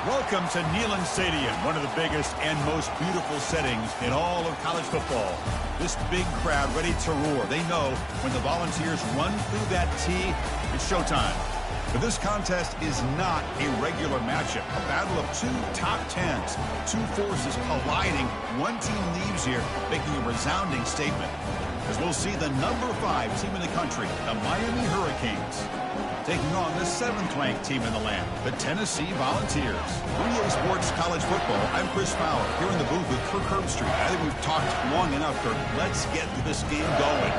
Welcome to Neyland Stadium, one of the biggest and most beautiful settings in all of college football. This big crowd ready to roar. They know when the Volunteers run through that tee, it's showtime. But this contest is not a regular matchup. A battle of two top tens, two forces colliding. One team leaves here making a resounding statement, as we'll see the number 5 team in the country, the Miami Hurricanes, taking on the 7th-ranked team in the land, the Tennessee Volunteers. For EA Sports College Football, I'm Chris Fowler, here in the booth with Kirk Herbstreit. I think we've talked long enough, Kirk. Let's get this game going.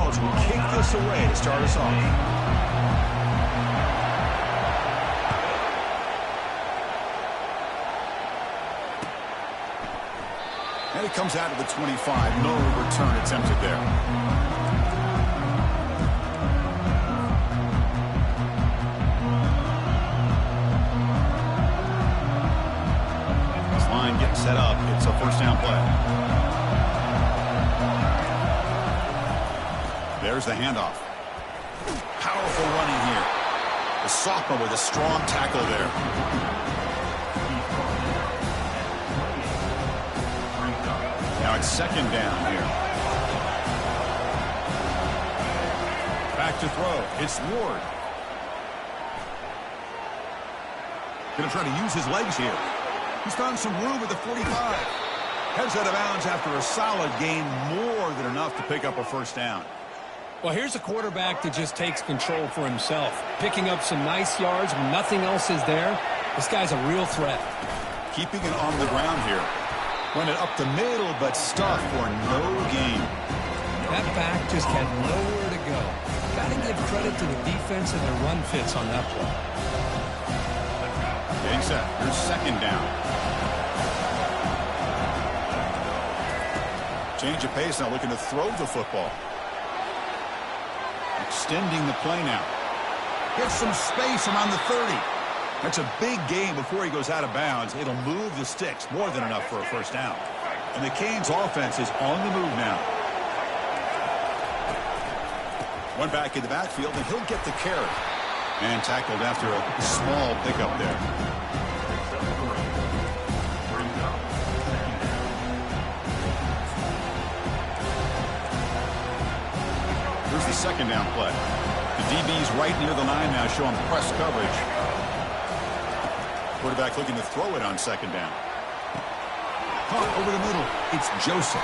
Will kick this away to start us off. And it comes out of the 25. No return attempted there. This line getting set up. It's a first down play. There's the handoff. Powerful running here. The sophomore with a strong tackle there. Now it's second down here. Back to throw. It's Ward. Going to try to use his legs here. He's found some room at the 45. Heads out of bounds after a solid gain, more than enough to pick up a first down. Well, here's a quarterback that just takes control for himself, picking up some nice yards when nothing else is there. This guy's a real threat. Keeping it on the ground here. Run it up the middle, but stuff for no gain. That back just had nowhere to go. Got to give credit to the defense and their run fits on that play. Getting set. Here's second down. Change of pace now, looking to throw the football. Extending the play now. Gets some space around the 30. That's a big gain before he goes out of bounds. It'll move the sticks, more than enough for a first down. And the Canes offense is on the move now. One back in the backfield, and he'll get the carry. And tackled after a small pickup there. Here's the second down play. The DB's right near the line now, showing press coverage. Quarterback looking to throw it on second down. Caught over the middle. It's Joseph.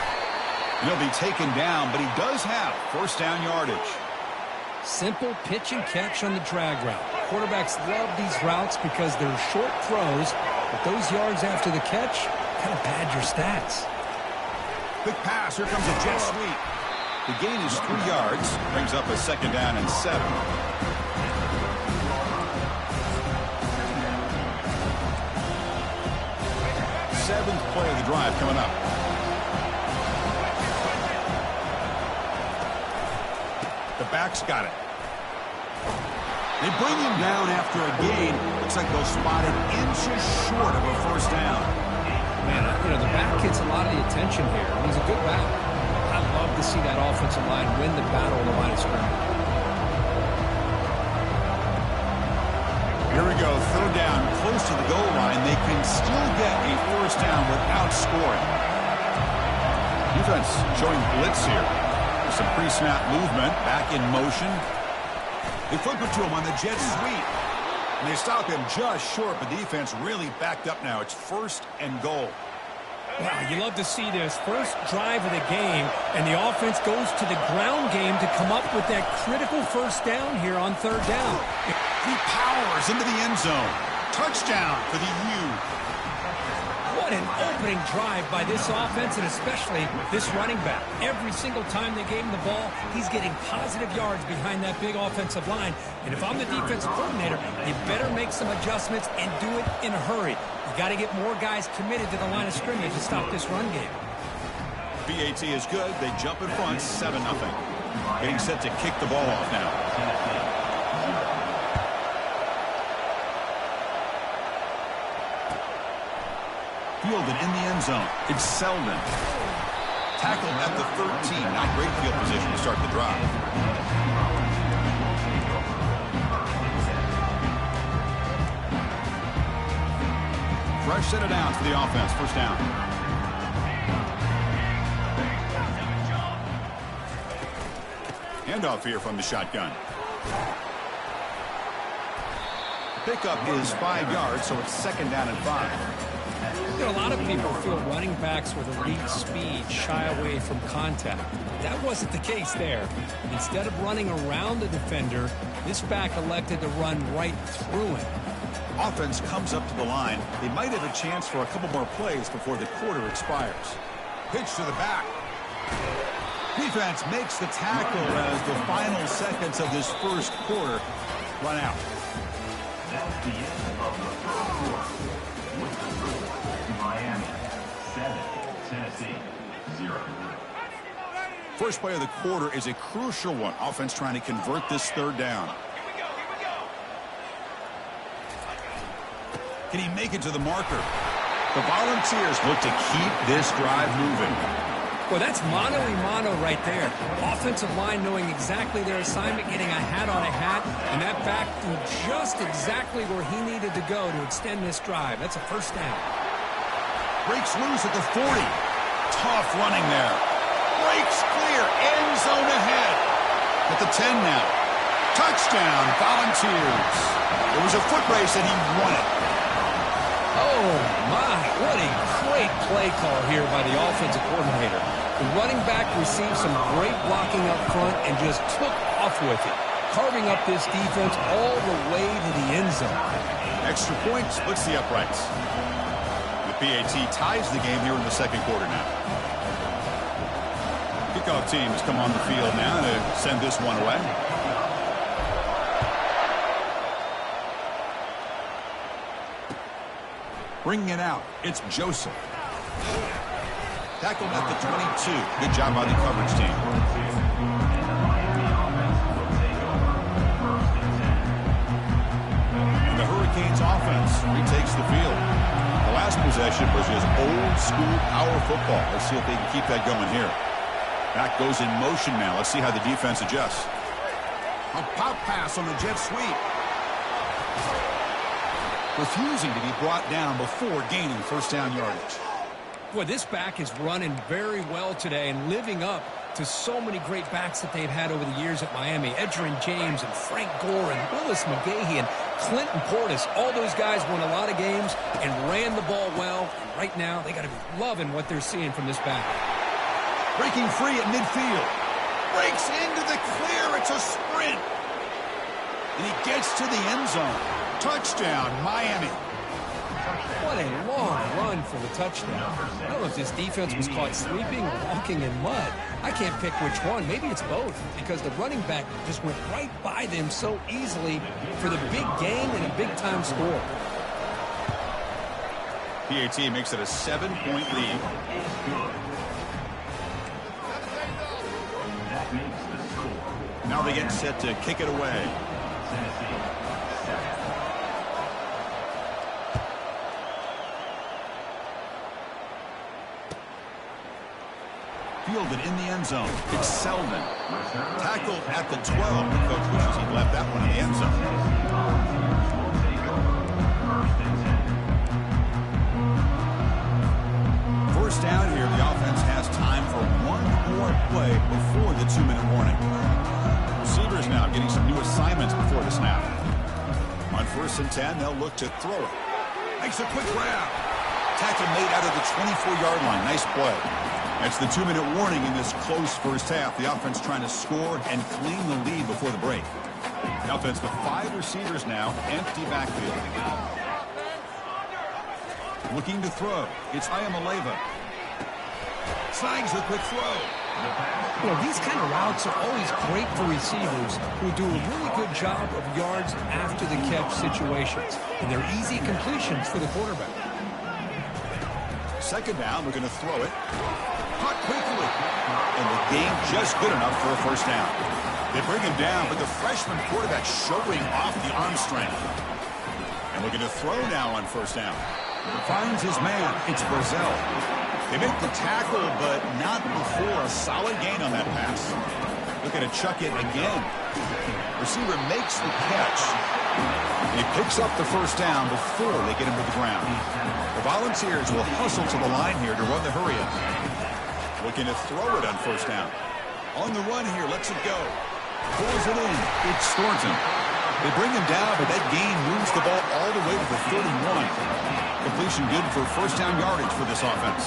And he'll be taken down, but he does have first down yardage. Simple pitch and catch on the drag route. Quarterbacks love these routes because they're short throws, but those yards after the catch kind of pad your stats. Quick pass. Here comes a jet sweep. The gain is 3 yards. Brings up a second down and 7. Seventh play of the drive coming up. The back's got it. They bring him down after a gain. Looks like they'll spot it inches short of a first down. Man, the back gets a lot of the attention here. He's a good back. I love to see that offensive line win the battle on the line of scrimmage. Here we go, third down, close to the goal line. They can still get a first down without scoring. Defense showing blitz here. Some pre-snap movement, back in motion. They flip it to him on the jet sweep. And they stop him just short, but defense really backed up now. It's first and goal. Wow, you love to see this first drive of the game, and the offense goes to the ground game to come up with that critical first down here on third down. He powers into the end zone. Touchdown for the U. What an opening drive by this offense, and especially this running back. Every single time they gave him the ball, he's getting positive yards behind that big offensive line. And if I'm the defensive coordinator, you better make some adjustments and do it in a hurry. You got to get more guys committed to the line of scrimmage to stop this run game. BAT is good. They jump in front, 7-0. Getting set to kick the ball off now. Fielded in the end zone. It's Selden. Tackled at the 13. Not great field position to start the drive. Fresh set of downs for the offense. First down. Handoff here from the shotgun. Pickup is 5 yards, so it's second down and 5. You know, a lot of people feel running backs with elite speed shy away from contact. That wasn't the case there. Instead of running around the defender, this back elected to run right through him. Offense comes up to the line. They might have a chance for a couple more plays before the quarter expires. Pitch to the back. Defense makes the tackle as the final seconds of this first quarter run out. That's the end of the first quarter. With the score, Miami 7, Tennessee 0. First play of the quarter is a crucial one. Offense trying to convert this third down. Can he make it to the marker? The Volunteers look to keep this drive moving. Well, that's mano-a-mano right there. Offensive line knowing exactly their assignment, getting a hat on a hat, and that back threw just exactly where he needed to go to extend this drive. That's a first down. Breaks loose at the 40. Tough running there. Breaks clear. End zone ahead. At the 10 now. Touchdown, Volunteers. It was a foot race and he won it. Oh, my. What a great play call here by the offensive coordinator. The running back received some great blocking up front and just took off with it, carving up this defense all the way to the end zone. Extra point splits the uprights. The PAT ties the game here in the second quarter now. Kickoff teams come on the field now to send this one away. Bringing it out, it's Joseph. Tackled at the 22. Good job by the coverage team. And the Hurricanes offense retakes the field. The last possession was just old school power football. Let's see if they can keep that going here. Back goes in motion now. Let's see how the defense adjusts. A pop pass on the jet sweep. Refusing to be brought down before gaining first down yardage. Boy, this back is running very well today and living up to so many great backs that they've had over the years at Miami. Edgerrin James and Frank Gore and Willis McGahee and Clinton Portis. All those guys won a lot of games and ran the ball well. And right now, they got to be loving what they're seeing from this back. Breaking free at midfield. Breaks into the clear. It's a sprint. And he gets to the end zone. Touchdown, Miami. What a long run for the touchdown. I don't know if this defense was caught sleeping or walking in mud. I can't pick which one. Maybe it's both because the running back just went right by them so easily for the big gain and a big-time score. PAT makes it a 7-point lead. That makes the score. Now they get set to kick it away. Fielded in the end zone. It's Selden. Tackled at the 12. The coach wishes he'd left that one in the end zone. First down here. The offense has time for one more play before the 2-minute warning. Receivers now getting some new assignments before the snap. On 1st and 10, they'll look to throw it. Makes a quick grab. Tackle made out of the 24-yard line. Nice play. That's the 2-minute warning in this close first half. The offense trying to score and claim the lead before the break. The offense with 5 receivers now, empty backfield. Looking to throw. It's Ayamaleva. Signs the quick throw. You know, these kind of routes are always great for receivers who do a really good job of yards after the catch situations. And they're easy completions for the quarterback. Second down, we're going to throw it. Caught quickly. And the game just good enough for a first down. They bring him down, but the freshman quarterback showing off the arm strength. And we're going to throw now on first down. Finds his man. It's Brazil. They make the tackle, but not before a solid gain on that pass. Looking to chuck it again. Receiver makes the catch. And he picks up the first down before they get him to the ground. The Volunteers will hustle to the line here to run the hurry-up. Looking to throw it on first down. On the run here, lets it go. Pulls it in. It's Thornton. They bring him down, but that gain moves the ball all the way to the 31. Completion good for first down yardage for this offense.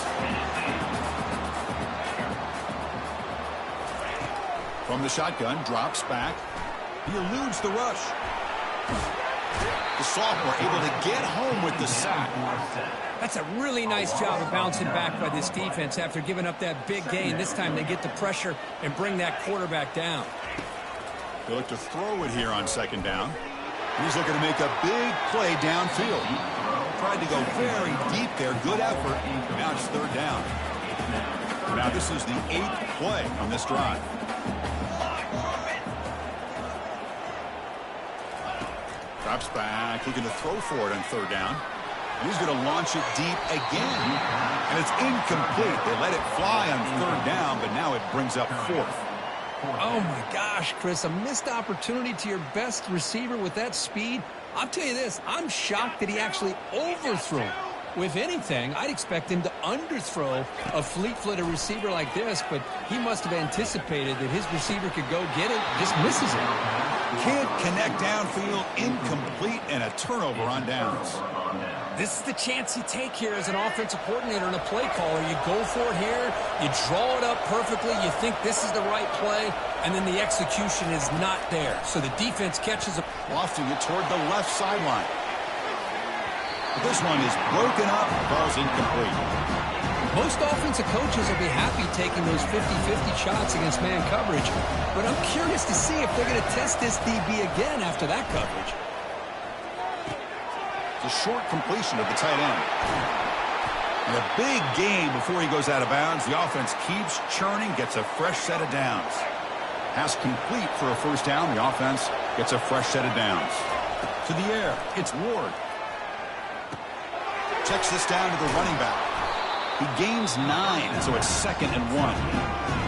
From the shotgun, drops back. He eludes the rush. The sophomore able to get home with the sack. That's a really nice job of bouncing back by this defense after giving up that big gain. This time they get the pressure and bring that quarterback down. They look to throw it here on second down. He's looking to make a big play downfield. Tried to go very deep there. Good effort. Now it's third down. Now this is the 8th play on this drive. Drops back, looking to throw for it on third down. And he's going to launch it deep again. And it's incomplete. They let it fly on third down, but now it brings up fourth. Oh, my gosh, Chris, a missed opportunity to your best receiver with that speed. I'll tell you this, I'm shocked that he actually overthrew. If anything, I'd expect him to underthrow a fleet-footed receiver like this, but he must have anticipated that his receiver could go get it, just misses it. Can't connect downfield, incomplete, and a turnover on downs. This is the chance you take here as an offensive coordinator and a play caller. You go for it here, you draw it up perfectly, you think this is the right play, and then the execution is not there. So the defense catches it. Lofting it toward the left sideline. But this one is broken up, ball's incomplete. Most offensive coaches will be happy taking those 50-50 shots against man coverage, but I'm curious to see if they're going to test this DB again after that coverage. It's a short completion of the tight end. And a big gain before he goes out of bounds. The offense keeps churning, gets a fresh set of downs. Pass complete for a first down. The offense gets a fresh set of downs. To the air, it's Ward. Checks this down to the running back. He gains 9, so it's 2nd and 1.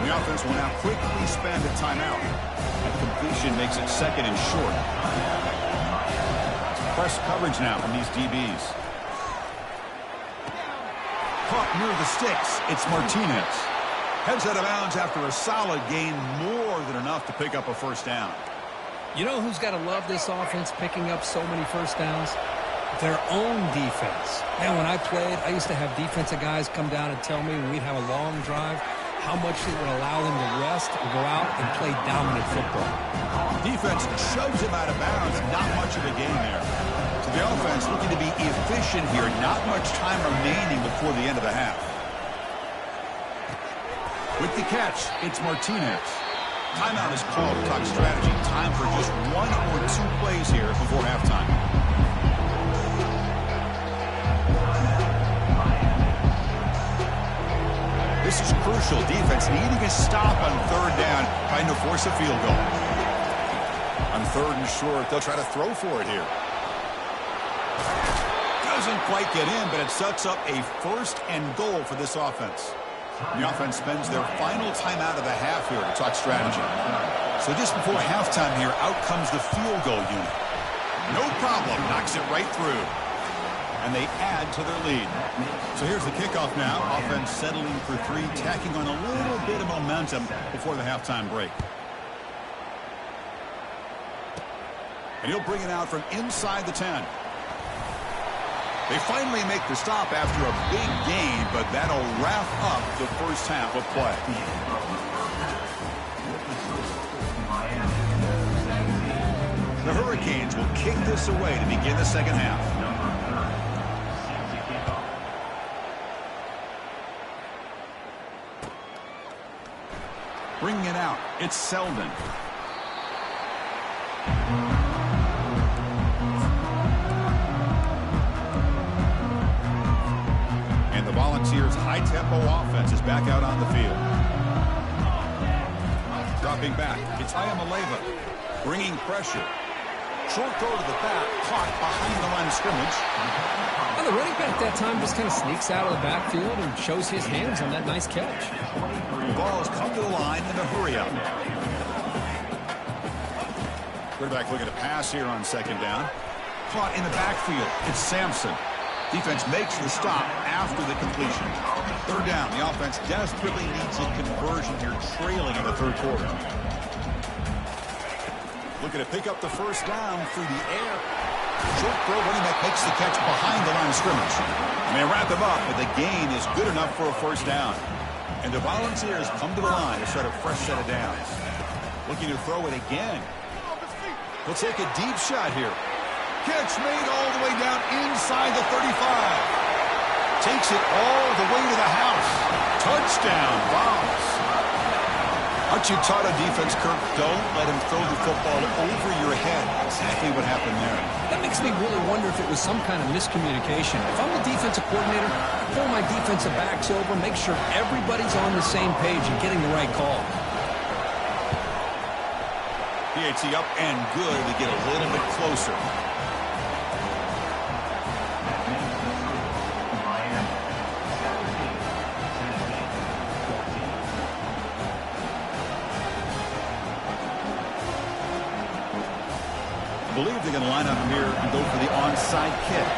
The offense will now quickly spend a timeout. That completion makes it 2nd and short. It's press coverage now from these DBs. Caught near the sticks. It's Martinez. Heads out of bounds after a solid gain, more than enough to pick up a first down. You know who's got to love this offense picking up so many first downs? Their own defense. Man, when I played, I used to have defensive guys come down and tell me when we'd have a long drive how much it would allow them to rest and go out and play dominant football. Defense shoves him out of bounds. Not much of a gain there. So the offense looking to be efficient here. Not much time remaining before the end of the half. With the catch, it's Martinez. Timeout is called to talk strategy. Time for just 1 or 2 plays here before halftime. This is crucial. Defense needing a stop on third down, trying to force a field goal. On 3rd and short, they'll try to throw for it here. Doesn't quite get in, but it sets up a 1st and goal for this offense. The offense spends their final timeout of the half here to talk strategy. So just before halftime here, out comes the field goal unit. No problem, knocks it right through. And they add to their lead. So here's the kickoff now. Offense settling for 3, tacking on a little bit of momentum before the halftime break. And he'll bring it out from inside the 10. They finally make the stop after a big gain, but that'll wrap up the first half of play. The Hurricanes will kick this away to begin the second half. Bringing it out, it's Selden. And the Volunteers' high-tempo offense is back out on the field. Dropping back, it's Ayamaleva. Bringing pressure. Short throw to the back, caught behind the line of scrimmage. And the running back that time just kind of sneaks out of the backfield and shows his hands on that nice catch. The ball has come to the line in a hurry up. Quarterback looking to pass here on second down. Caught in the backfield. It's Sampson. Defense makes the stop after the completion. Third down. The offense desperately needs a conversion here, trailing in the third quarter. Looking to pick up the first down through the air. Short throw, running back makes the catch behind the line of scrimmage. And they wrap him up, but the gain is good enough for a first down. And the Volunteers come to the line to start a fresh set of downs. Looking to throw it again. He'll take a deep shot here. Catch made all the way down inside the 35. Takes it all the way to the house. Touchdown, Vols. Aren't you taught on defense, Kirk? Don't let him throw the football over your head. Exactly what happened there. That makes me really wonder if it was some kind of miscommunication. If I'm the defensive coordinator, I pull my defensive backs over, make sure everybody's on the same page and getting the right call. PAT up and good. We get a little bit closer. I believe they're going to line up here and go for the onside kick.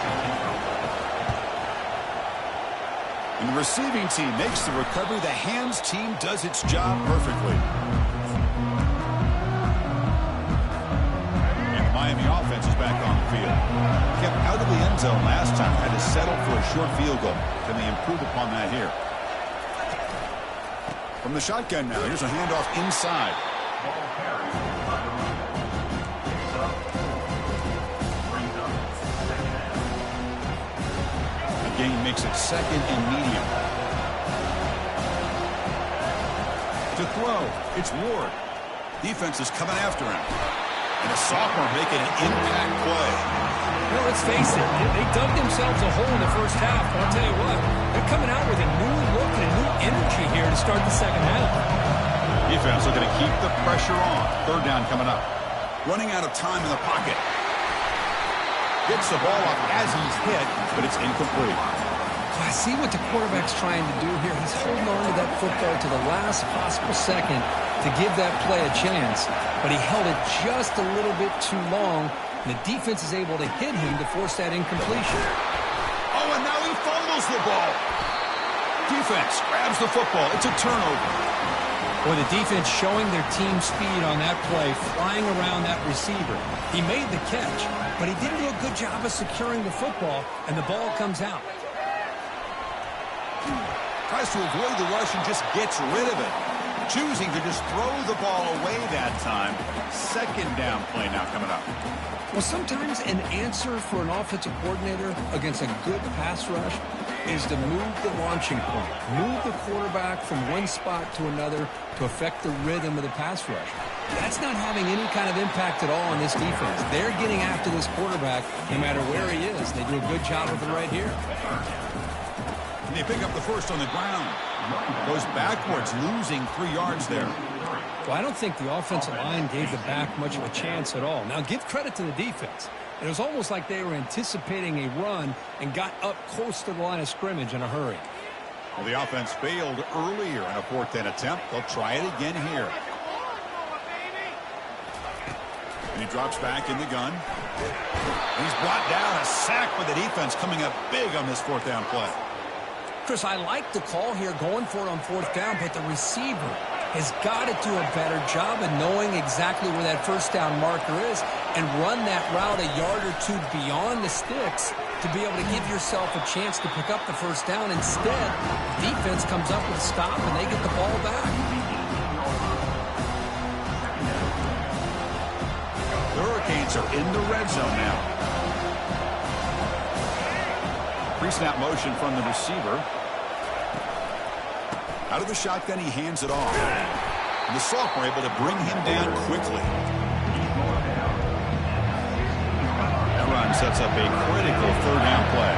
And the receiving team makes the recovery. The hands team does its job perfectly. And the Miami offense is back on the field. Kept out of the end zone last time. Had to settle for a short field goal. Can they improve upon that here? From the shotgun now. Here's a handoff inside. Gain makes it second and medium. To throw, it's Ward. Defense is coming after him. And a sophomore making an impact play. Well, let's face it, they dug themselves a hole in the first half, but I'll tell you what, they're coming out with a new look and a new energy here to start the second half. Defense looking to keep the pressure on. Third down coming up. Running out of time in the pocket. Gets the ball up as he's hit, but it's incomplete. I see what the quarterback's trying to do here. He's holding on to that football to the last possible second to give that play a chance, but he held it just a little bit too long, and the defense is able to hit him to force that incompletion. Oh, and now he fumbles the ball. Defense grabs the football. It's a turnover. Boy, the defense showing their team speed on that play, flying around that receiver. He made the catch, but he didn't do a good job of securing the football, and the ball comes out. Tries to avoid the rush and just gets rid of it. Choosing to just throw the ball away that time. Second down play now coming up. Well, sometimes an answer for an offensive coordinator against a good pass rush is to move the launching point, move the quarterback from one spot to another to affect the rhythm of the pass rush. That's not having any kind of impact at all on this defense. They're getting after this quarterback no matter where he is. They do a good job of it right here. And they pick up the first on the ground. Goes backwards, losing 3 yards there. Well, I don't think the offensive line gave the back much of a chance at all. Now, give credit to the defense. It was almost like they were anticipating a run and got up close to the line of scrimmage in a hurry. Well, the offense failed earlier in a 4th down attempt. They'll try it again here. And he drops back in the gun. And he's brought down. A sack by the defense coming up big on this 4th down play. Chris, I like the call here going for it on 4th down, but the receiver has got to do a better job of knowing exactly where that first down marker is and run that route a yard or two beyond the sticks to be able to give yourself a chance to pick up the first down. Instead, defense comes up with a stop and they get the ball back. The Hurricanes are in the red zone now. Pre-snap motion from the receiver. Out of the shotgun, he hands it off. And the sophomore able to bring him down quickly. That run sets up a critical 3rd down play.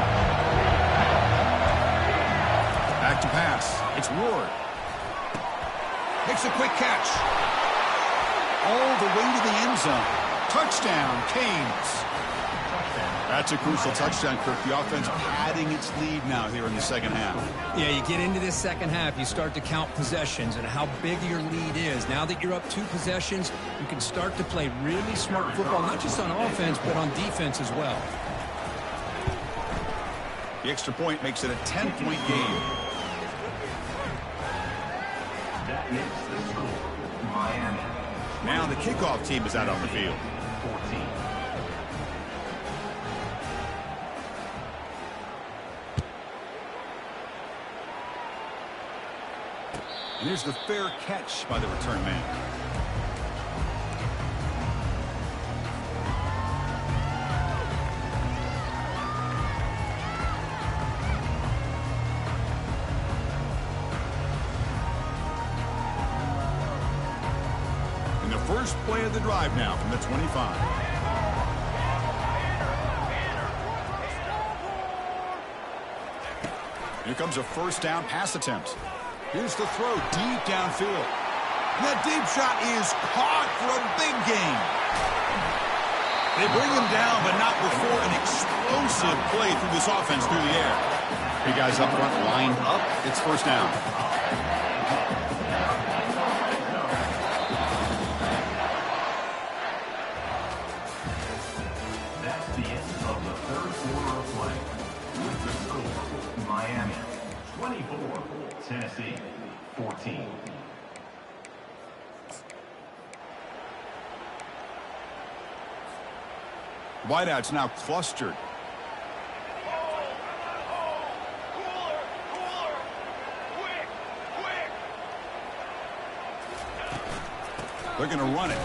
Back to pass. It's Ward. Makes a quick catch. All the way to the end zone. Touchdown, Canes. That's a crucial touchdown, Kirk. The offense padding its lead now here in the second half. Yeah, you get into this second half, you start to count possessions and how big your lead is. Now that you're up 2 possessions, you can start to play really smart football, not just on offense, but on defense as well. The extra point makes it a 10-point game. That makes the score Miami. Now the kickoff team is out on the field. 14. And here's the fair catch by the return man. And the first play of the drive now from the 25. Here comes a first down pass attempt. Here's the throw deep downfield. And that deep shot is caught for a big gain. They bring him down, but not before an explosive play through this offense through the air. Three guys up front lined up. It's first down. That's the end of the third quarter of play. With the score, Miami 24, Tennessee 14. Wideouts now clustered. They're going to run it.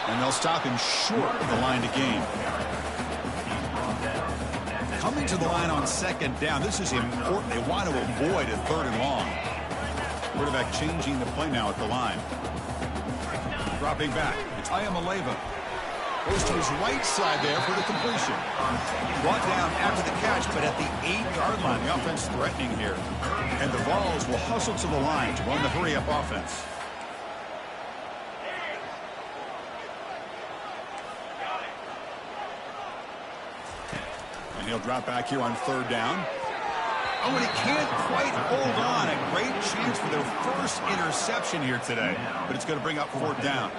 And they'll stop him short of the line to gain. Coming to the line on second down. This is important. They want to avoid a third and long. Quarterback changing the play now at the line. Dropping back. It's Ayamaleva. Goes to his right side there for the completion. Brought down after the catch, but at the 8-yard line. The offense threatening here. And the Vols will hustle to the line to run the hurry-up offense. And he'll drop back here on third down. Oh, and he can't quite hold on. A great chance for their first interception here today. But it's going to bring up fourth down.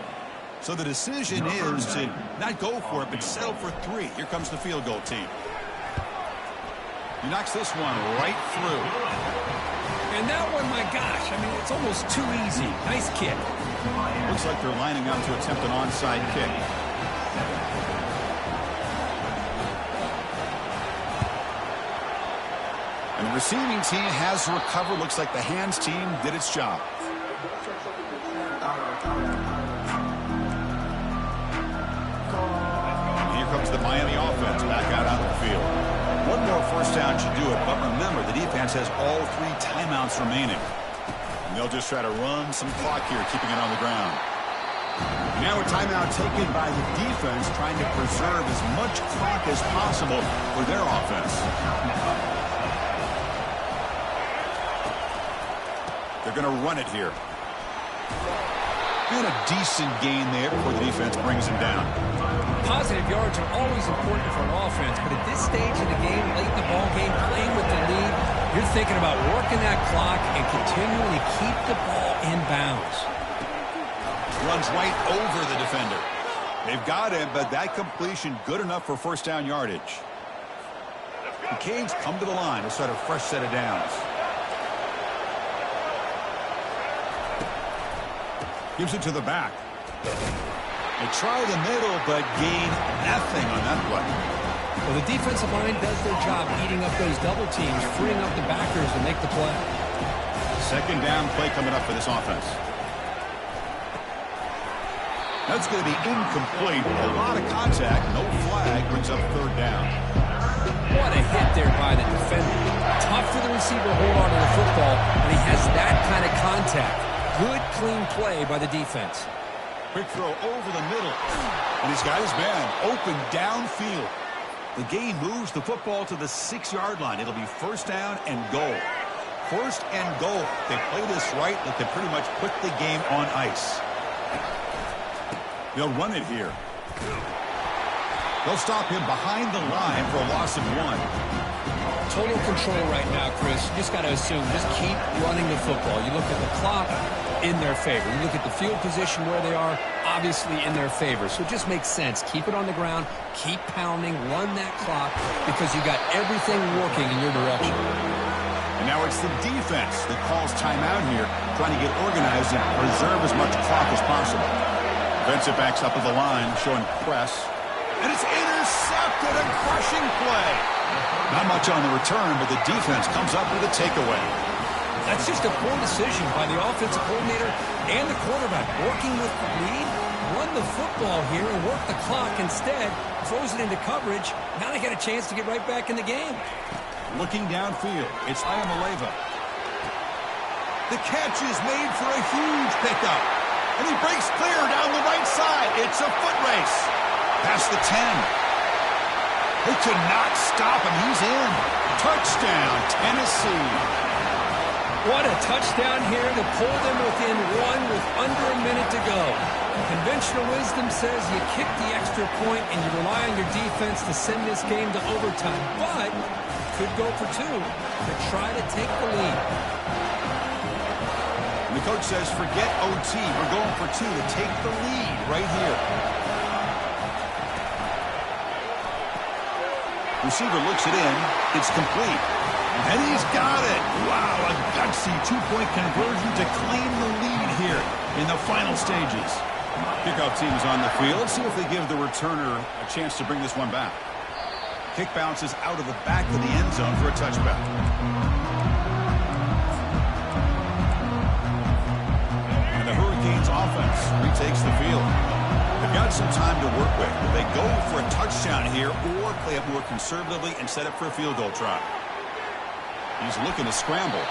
So the decision is to not go for it, but settle for 3. Here comes the field goal team. He knocks this one right through. And that one, my gosh, I mean, it's almost too easy. Nice kick. Looks like they're lining up to attempt an onside kick. And the receiving team has recovered. Looks like the hands team did its job. Comes the Miami offense back out on the field. One more first down should do it, but remember, the defense has all 3 timeouts remaining. And they'll just try to run some clock here, keeping it on the ground. Now a timeout taken by the defense, trying to preserve as much clock as possible for their offense. They're going to run it here. And a decent gain there before the defense brings him down. Positive yards are always important for an offense, but at this stage of the game, late in the ball game, playing with the lead, you're thinking about working that clock and continually keep the ball in bounds. Runs right over the defender. They've got him, but that completion good enough for first down yardage. The Canes come to the line to start a fresh set of downs. Gives it to the back. They try the middle, but gain nothing on that play. Well, the defensive line does their job eating up those double teams, freeing up the backers to make the play. Second down play coming up for this offense. That's going to be incomplete. A lot of contact, no flag, brings up third down. What a hit there by the defender. Tough for the receiver to hold on to the football when he has that kind of contact. Good, clean play by the defense. Quick throw over the middle. And he's got his man open downfield. The gain moves the football to the 6-yard line. It'll be first down and goal. First and goal. They play this right, but they pretty much put the game on ice. They'll run it here. They'll stop him behind the line for a loss of 1. Total control right now, Chris. You just got to assume, just keep running the football. You look at the clock, in their favor. You look at the field position where they are, obviously in their favor. So it just makes sense. Keep it on the ground, keep pounding, run that clock, because you got everything working in your direction. And now it's the defense that calls timeout here, trying to get organized and preserve as much clock as possible. Defensive backs up at the line, showing press. And it's intercepted, a crushing play. Not much on the return, but the defense comes up with a takeaway. That's just a poor decision by the offensive coordinator and the quarterback. Working with the lead, run the football here and work the clock instead. Throws it into coverage. Now they get a chance to get right back in the game. Looking downfield, it's Ayamaleva. The catch is made for a huge pickup. And he breaks clear down the right side. It's a foot race. Past the 10. They could not stop him. He's in. Touchdown, Tennessee. What a touchdown here to pull them within 1 with under a minute to go. Conventional wisdom says you kick the extra point and you rely on your defense to send this game to overtime. But you could go for 2 to try to take the lead. And the coach says, forget OT. We're going for 2 to take the lead right here. Receiver looks it in. It's complete. And he's got it. Wow, a gutsy 2-point conversion to claim the lead here in the final stages. Kickoff team is on the field. Let's see if they give the returner a chance to bring this one back. Kick bounces out of the back of the end zone for a touchback. And the Hurricanes offense retakes the field. They've got some time to work with. Will they go for a touchdown here or play it more conservatively and set up for a field goal try? He's looking to scramble.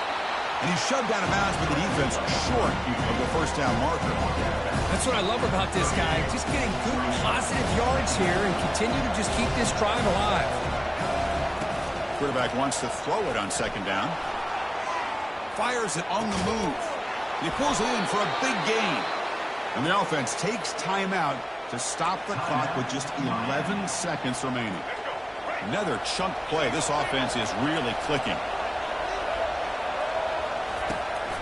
And he's shoved out of bounds with the defense short of the first down marker. That's what I love about this guy. Just getting good positive yards here and continue to just keep this drive alive. Quarterback wants to throw it on second down. Fires it on the move. He pulls it in for a big gain. And the offense takes timeout to stop the clock with just 11 seconds remaining. Another chunk play. This offense is really clicking.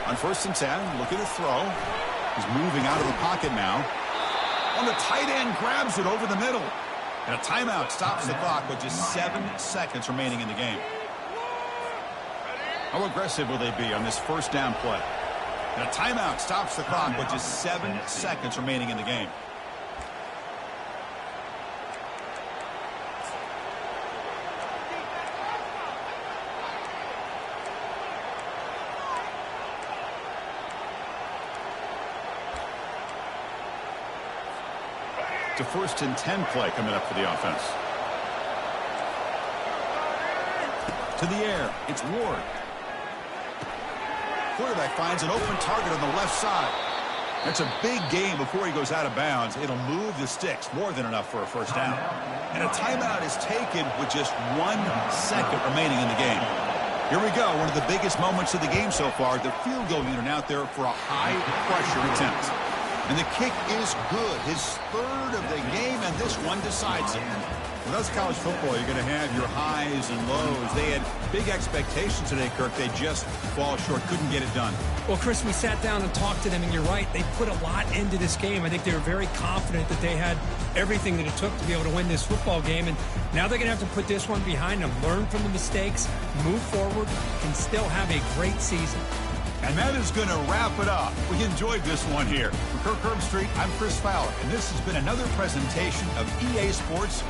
On 1st and 10, look at the throw. He's moving out of the pocket now. On the tight end, grabs it over the middle. And a timeout stops the clock with just 7 seconds remaining in the game. How aggressive will they be on this first down play? And a timeout stops the clock with just 7 seconds remaining in the game. It's a 1st and 10 play coming up for the offense. To the air, it's Ward. Quarterback finds an open target on the left side. That's a big gain before he goes out of bounds. It'll move the sticks, more than enough for a first down. And a timeout is taken with just 1 second remaining in the game. Here we go, one of the biggest moments of the game so far. The field goal unit out there for a high-pressure attempt. And the kick is good. His 3rd of the game, and this one decides it. When that's college football, you're going to have your highs and lows. They had big expectations today, Kirk. They just fall short, couldn't get it done. Well, Chris, we sat down and talked to them, and you're right. They put a lot into this game. I think they were very confident that they had everything that it took to be able to win this football game. And now they're going to have to put this one behind them, learn from the mistakes, move forward, and still have a great season. And that is going to wrap it up. We enjoyed this one here. From Kirk Herbstreit, I'm Chris Fowler, and this has been another presentation of EA Sports.